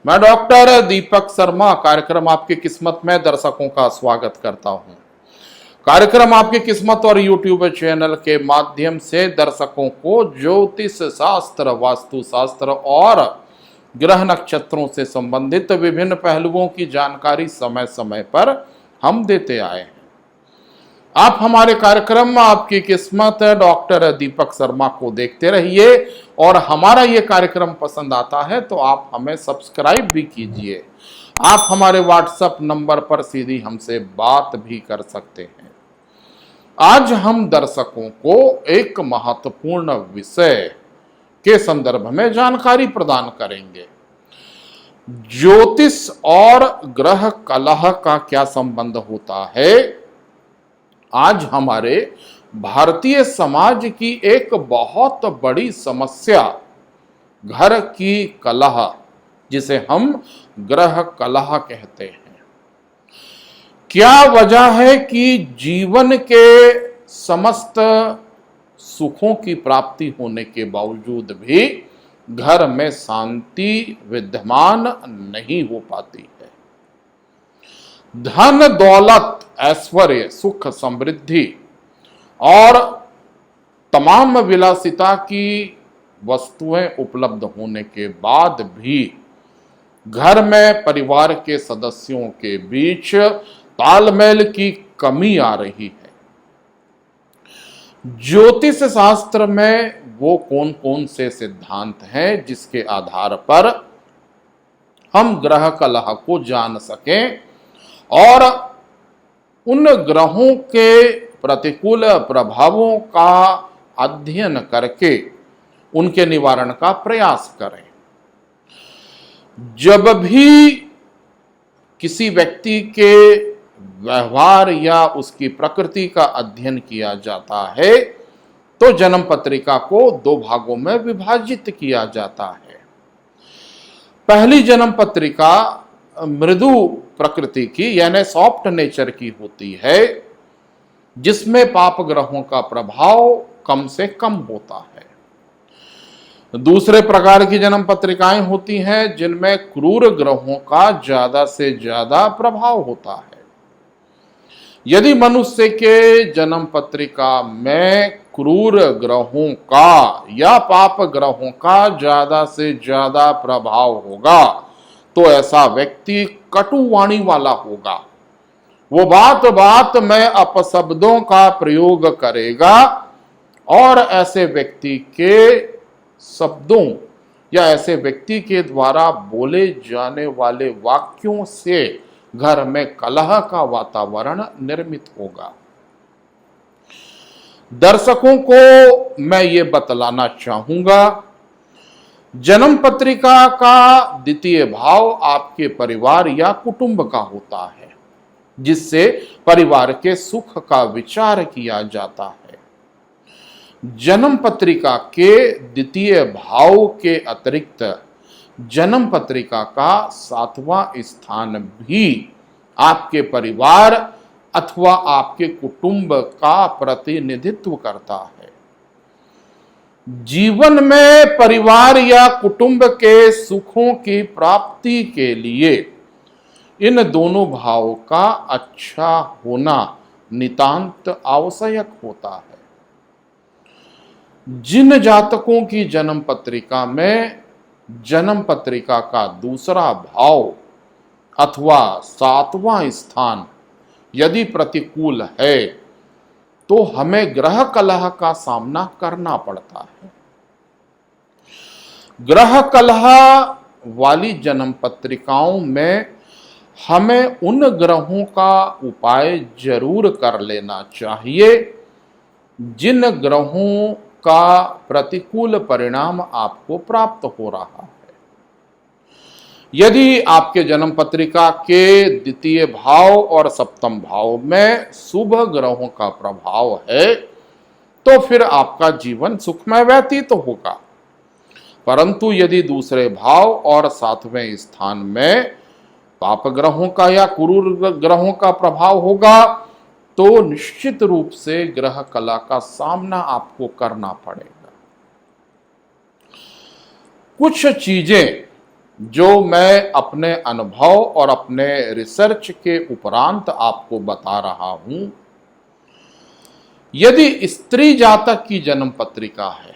मैं डॉक्टर दीपक शर्मा कार्यक्रम आपकी किस्मत में दर्शकों का स्वागत करता हूं। कार्यक्रम आपकी किस्मत और यूट्यूब चैनल के माध्यम से दर्शकों को ज्योतिष शास्त्र, वास्तु शास्त्र और ग्रह नक्षत्रों से संबंधित विभिन्न पहलुओं की जानकारी समय समय पर हम देते आए हैं। आप हमारे कार्यक्रम आपकी किस्मत डॉक्टर दीपक शर्मा को देखते रहिए और हमारा ये कार्यक्रम पसंद आता है तो आप हमें सब्सक्राइब भी कीजिए। आप हमारे व्हाट्सएप नंबर पर सीधी हमसे बात भी कर सकते हैं। आज हम दर्शकों को एक महत्वपूर्ण विषय के संदर्भ में जानकारी प्रदान करेंगे। ज्योतिष और ग्रह कलह का क्या संबंध होता है? आज हमारे भारतीय समाज की एक बहुत बड़ी समस्या घर की कलह, जिसे हम ग्रह कलह कहते हैं। क्या वजह है कि जीवन के समस्त सुखों की प्राप्ति होने के बावजूद भी घर में शांति विद्यमान नहीं हो पाती है? धन दौलत, ऐश्वर्य, सुख, समृद्धि और तमाम विलासिता की वस्तुएं उपलब्ध होने के बाद भी घर में परिवार के सदस्यों के बीच तालमेल की कमी आ रही है। ज्योतिष शास्त्र में वो कौन कौन से सिद्धांत हैं जिसके आधार पर हम ग्रह कलह को जान सकें और उन ग्रहों के प्रतिकूल प्रभावों का अध्ययन करके उनके निवारण का प्रयास करें। जब भी किसी व्यक्ति के व्यवहार या उसकी प्रकृति का अध्ययन किया जाता है तो जन्म पत्रिका को दो भागों में विभाजित किया जाता है। पहली जन्म पत्रिका मृदु प्रकृति की यानी सॉफ्ट नेचर की होती है, जिसमें पाप ग्रहों का प्रभाव कम से कम होता है। दूसरे प्रकार की जन्म पत्रिकाएं होती हैं जिनमें क्रूर ग्रहों का ज्यादा से ज्यादा प्रभाव होता है। यदि मनुष्य के जन्म पत्रिका में क्रूर ग्रहों का या पाप ग्रहों का ज्यादा से ज्यादा प्रभाव होगा तो ऐसा व्यक्ति कटुवाणी वाला होगा। वो बात बात में अपशब्दों का प्रयोग करेगा और ऐसे व्यक्ति के शब्दों या ऐसे व्यक्ति के द्वारा बोले जाने वाले वाक्यों से घर में कलह का वातावरण निर्मित होगा। दर्शकों को मैं ये बतलाना चाहूंगा, जन्म पत्रिका का द्वितीय भाव आपके परिवार या कुटुंब का होता है, जिससे परिवार के सुख का विचार किया जाता है। जन्म पत्रिका के द्वितीय भाव के अतिरिक्त जन्म पत्रिका का 7वां स्थान भी आपके परिवार अथवा आपके कुटुंब का प्रतिनिधित्व करता है। जीवन में परिवार या कुटुंब के सुखों की प्राप्ति के लिए इन दोनों भावों का अच्छा होना नितांत आवश्यक होता है। जिन जातकों की जन्म पत्रिका में जन्म पत्रिका का दूसरा भाव अथवा 7वां स्थान यदि प्रतिकूल है तो हमें ग्रह कलह का सामना करना पड़ता है। ग्रह कलह वाली जन्म पत्रिकाओं में हमें उन ग्रहों का उपाय जरूर कर लेना चाहिए जिन ग्रहों का प्रतिकूल परिणाम आपको प्राप्त हो रहा है। यदि आपके जन्म पत्रिका के द्वितीय भाव और सप्तम भाव में शुभ ग्रहों का प्रभाव है तो फिर आपका जीवन सुखमय व्यतीत होगा। परंतु यदि दूसरे भाव और 7वें स्थान में पाप ग्रहों का या क्रूर ग्रहों का प्रभाव होगा तो निश्चित रूप से ग्रह कलह का सामना आपको करना पड़ेगा। कुछ चीजें जो मैं अपने अनुभव और अपने रिसर्च के उपरांत आपको बता रहा हूं, यदि स्त्री जातक की जन्म पत्रिका है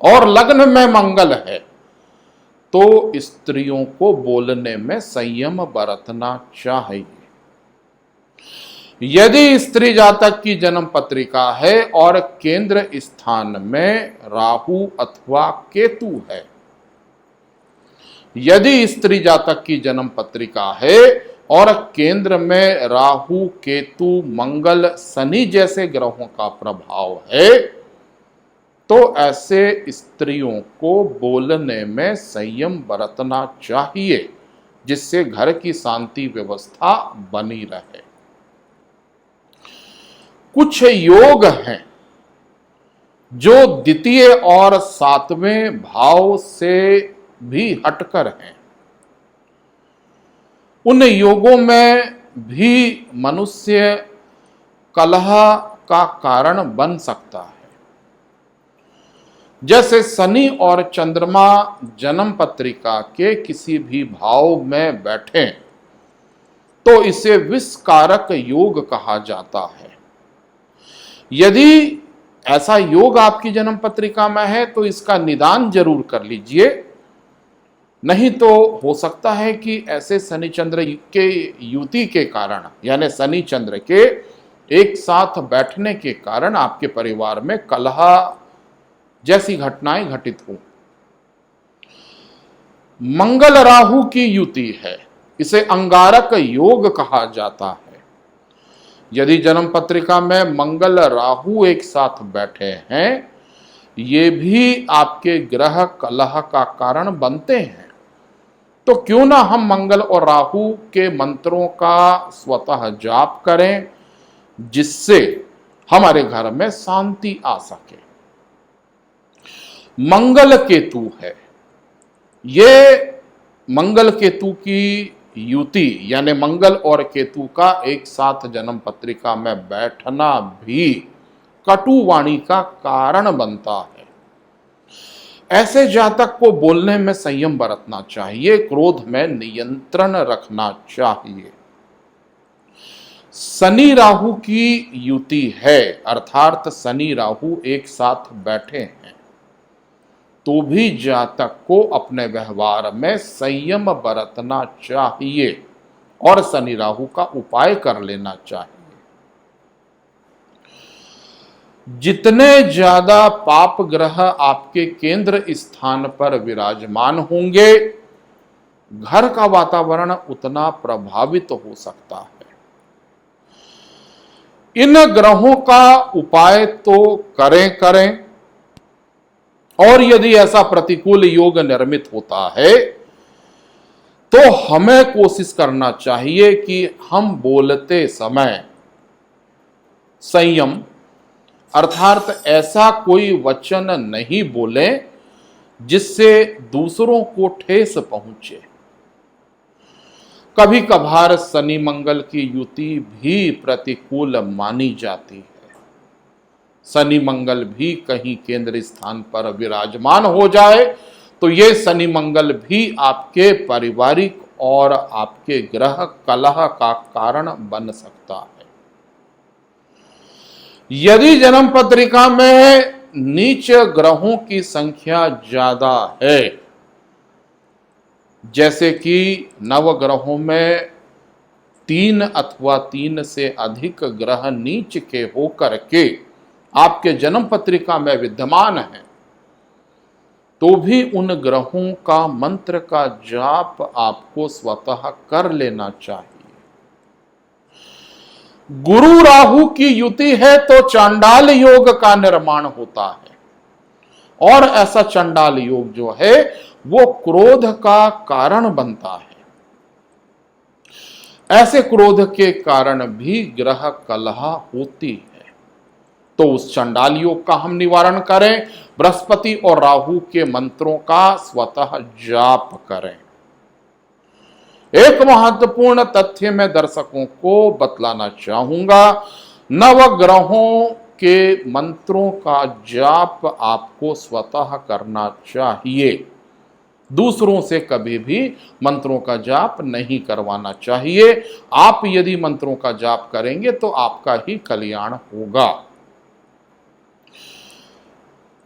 और लग्न में मंगल है, तो स्त्रियों को बोलने में संयम बरतना चाहिए। यदि स्त्री जातक की जन्म पत्रिका है और केंद्र स्थान में राहु अथवा केतु है, यदि स्त्री जातक की जन्म पत्रिका है और केंद्र में राहु केतु मंगल शनि जैसे ग्रहों का प्रभाव है, तो ऐसे स्त्रियों को बोलने में संयम बरतना चाहिए, जिससे घर की शांति व्यवस्था बनी रहे। कुछ योग हैं जो द्वितीय और सातवें भाव से भी हटकर हैं। उन योगों में भी मनुष्य कलह का कारण बन सकता है। जैसे शनि और चंद्रमा जन्म पत्रिका के किसी भी भाव में बैठे तो इसे विषकारक योग कहा जाता है। यदि ऐसा योग आपकी जन्म पत्रिका में है तो इसका निदान जरूर कर लीजिए, नहीं तो हो सकता है कि ऐसे शनि चंद्र के युति के कारण, यानी शनि चंद्र के एक साथ बैठने के कारण आपके परिवार में कलह जैसी घटनाएं घटित हों। मंगल राहु की युति है, इसे अंगारक योग कहा जाता है। यदि जन्म पत्रिका में मंगल राहु एक साथ बैठे हैं, ये भी आपके ग्रह कलह का कारण बनते हैं। तो क्यों ना हम मंगल और राहु के मंत्रों का स्वतः जाप करें, जिससे हमारे घर में शांति आ सके। मंगल केतु है, ये मंगल केतु की युति यानी मंगल और केतु का एक साथ जन्म पत्रिका में बैठना भी कटुवाणी का कारण बनता है। ऐसे जातक को बोलने में संयम बरतना चाहिए, क्रोध में नियंत्रण रखना चाहिए। शनि राहु की युति है, अर्थात शनि राहु एक साथ बैठे हैं, तो भी जातक को अपने व्यवहार में संयम बरतना चाहिए और शनि राहु का उपाय कर लेना चाहिए। जितने ज्यादा पाप ग्रह आपके केंद्र स्थान पर विराजमान होंगे, घर का वातावरण उतना प्रभावित हो सकता है। इन ग्रहों का उपाय तो करें और यदि ऐसा प्रतिकूल योग निर्मित होता है तो हमें कोशिश करना चाहिए कि हम बोलते समय संयम, अर्थात ऐसा कोई वचन नहीं बोलें जिससे दूसरों को ठेस पहुंचे। कभी कभार शनि मंगल की युति भी प्रतिकूल मानी जाती है। शनि मंगल भी कहीं केंद्र स्थान पर विराजमान हो जाए तो ये शनि मंगल भी आपके पारिवारिक और आपके ग्रह कलह का कारण बन सकता है। यदि जन्म पत्रिका में नीच ग्रहों की संख्या ज्यादा है, जैसे कि नवग्रहों में 3 अथवा 3 से अधिक ग्रह नीच के होकर के आपके जन्म पत्रिका में विद्यमान है, तो भी उन ग्रहों का मंत्र का जाप आपको स्वतः कर लेना चाहिए। गुरु राहु की युति है तो चांडाल योग का निर्माण होता है और ऐसा चांडाल योग जो है वो क्रोध का कारण बनता है। ऐसे क्रोध के कारण भी ग्रह कलह होती है, तो उस चंडाल योग का हम निवारण करें। बृहस्पति और राहु के मंत्रों का स्वतः जाप करें। एक महत्वपूर्ण तथ्य मैं दर्शकों को बतलाना चाहूंगा, नवग्रहों के मंत्रों का जाप आपको स्वतः करना चाहिए, दूसरों से कभी भी मंत्रों का जाप नहीं करवाना चाहिए। आप यदि मंत्रों का जाप करेंगे तो आपका ही कल्याण होगा।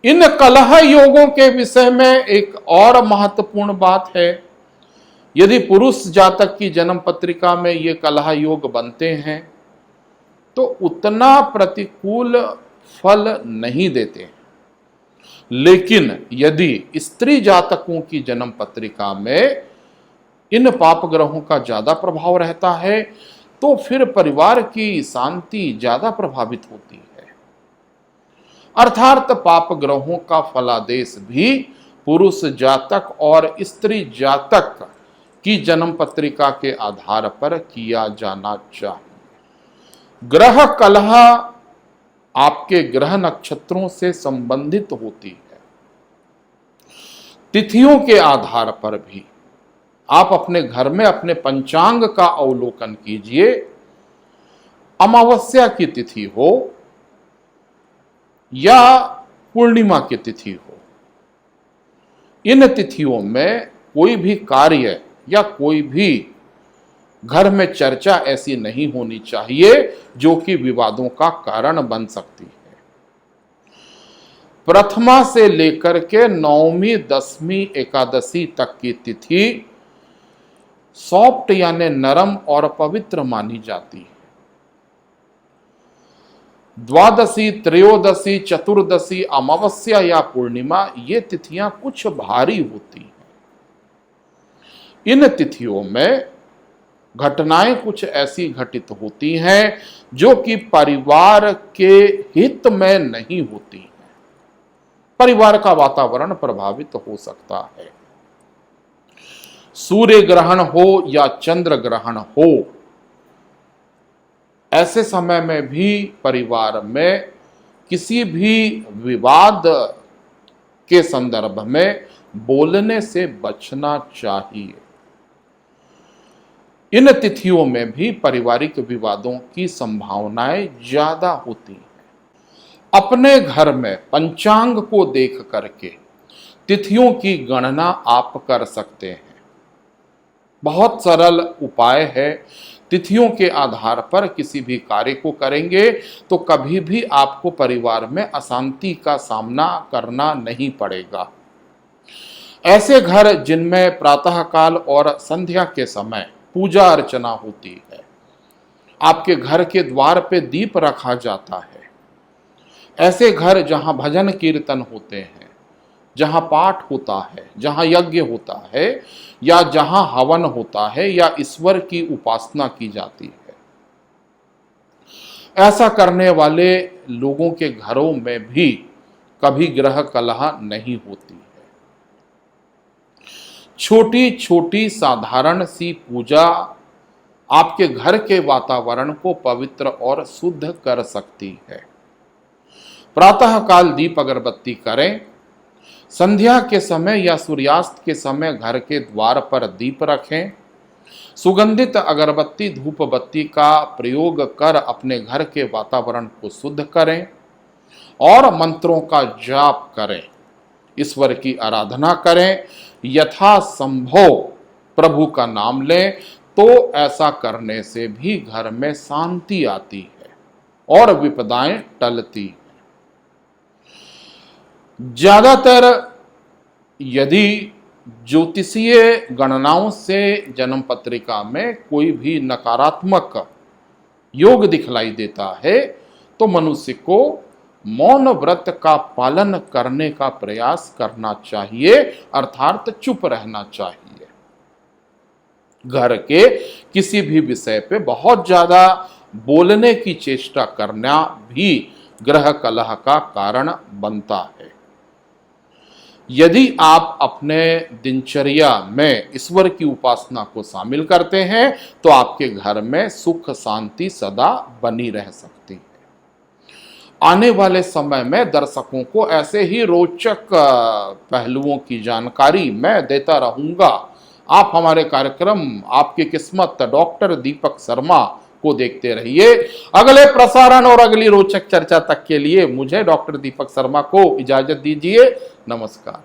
इन कलह योगों के विषय में एक और महत्वपूर्ण बात है। यदि पुरुष जातक की जन्म पत्रिका में ये कलह योग बनते हैं तो उतना प्रतिकूल फल नहीं देते। लेकिन यदि स्त्री जातकों की जन्म पत्रिका में इन पाप ग्रहों का ज्यादा प्रभाव रहता है तो फिर परिवार की शांति ज्यादा प्रभावित होती है। अर्थात पाप ग्रहों का फलादेश भी पुरुष जातक और स्त्री जातक की जन्म पत्रिका के आधार पर किया जाना चाहिए। ग्रह कलह आपके ग्रह नक्षत्रों से संबंधित होती है। तिथियों के आधार पर भी आप अपने घर में अपने पंचांग का अवलोकन कीजिए। अमावस्या की तिथि हो या पूर्णिमा की तिथि हो, इन तिथियों में कोई भी कार्य या कोई भी घर में चर्चा ऐसी नहीं होनी चाहिए जो कि विवादों का कारण बन सकती है। प्रथमा से लेकर के नवमी, दसवीं, एकादशी तक की तिथि सॉफ्ट यानी नरम और पवित्र मानी जाती है। द्वादशी, त्रयोदशी, चतुर्दशी, अमावस्या या पूर्णिमा ये तिथियां कुछ भारी होती हैं। इन तिथियों में घटनाएं कुछ ऐसी घटित होती हैं जो कि परिवार के हित में नहीं होती हैं। परिवार का वातावरण प्रभावित हो सकता है। सूर्य ग्रहण हो या चंद्र ग्रहण हो, ऐसे समय में भी परिवार में किसी भी विवाद के संदर्भ में बोलने से बचना चाहिए। इन तिथियों में भी पारिवारिक विवादों की संभावनाएं ज्यादा होती हैं। अपने घर में पंचांग को देख करके तिथियों की गणना आप कर सकते हैं। बहुत सरल उपाय है। तिथियों के आधार पर किसी भी कार्य को करेंगे तो कभी भी आपको परिवार में अशांति का सामना करना नहीं पड़ेगा। ऐसे घर जिनमें प्रातःकाल और संध्या के समय पूजा अर्चना होती है, आपके घर के द्वार पे दीप रखा जाता है, ऐसे घर जहां भजन कीर्तन होते हैं, जहां पाठ होता है, जहां यज्ञ होता है या जहां हवन होता है या ईश्वर की उपासना की जाती है, ऐसा करने वाले लोगों के घरों में भी कभी ग्रह कलह नहीं होती है। छोटी छोटी साधारण सी पूजा आपके घर के वातावरण को पवित्र और शुद्ध कर सकती है। प्रातःकाल दीप अगरबत्ती करें। संध्या के समय या सूर्यास्त के समय घर के द्वार पर दीप रखें। सुगंधित अगरबत्ती, धूप बत्ती का प्रयोग कर अपने घर के वातावरण को शुद्ध करें और मंत्रों का जाप करें, ईश्वर की आराधना करें, यथासंभव प्रभु का नाम लें। तो ऐसा करने से भी घर में शांति आती है और विपदाएं टलती हैं। ज्यादातर यदि ज्योतिषीय गणनाओं से जन्म पत्रिका में कोई भी नकारात्मक योग दिखलाई देता है तो मनुष्य को मौन व्रत का पालन करने का प्रयास करना चाहिए, अर्थात चुप रहना चाहिए। घर के किसी भी विषय पे बहुत ज्यादा बोलने की चेष्टा करना भी ग्रह कलह का कारण बनता है। यदि आप अपने दिनचर्या में ईश्वर की उपासना को शामिल करते हैं तो आपके घर में सुख शांति सदा बनी रह सकती है। आने वाले समय में दर्शकों को ऐसे ही रोचक पहलुओं की जानकारी मैं देता रहूंगा। आप हमारे कार्यक्रम आपकी किस्मत डॉक्टर दीपक शर्मा को देखते रहिए। अगले प्रसारण और अगली रोचक चर्चा तक के लिए मुझे डॉक्टर दीपक शर्मा को इजाजत दीजिए। नमस्कार।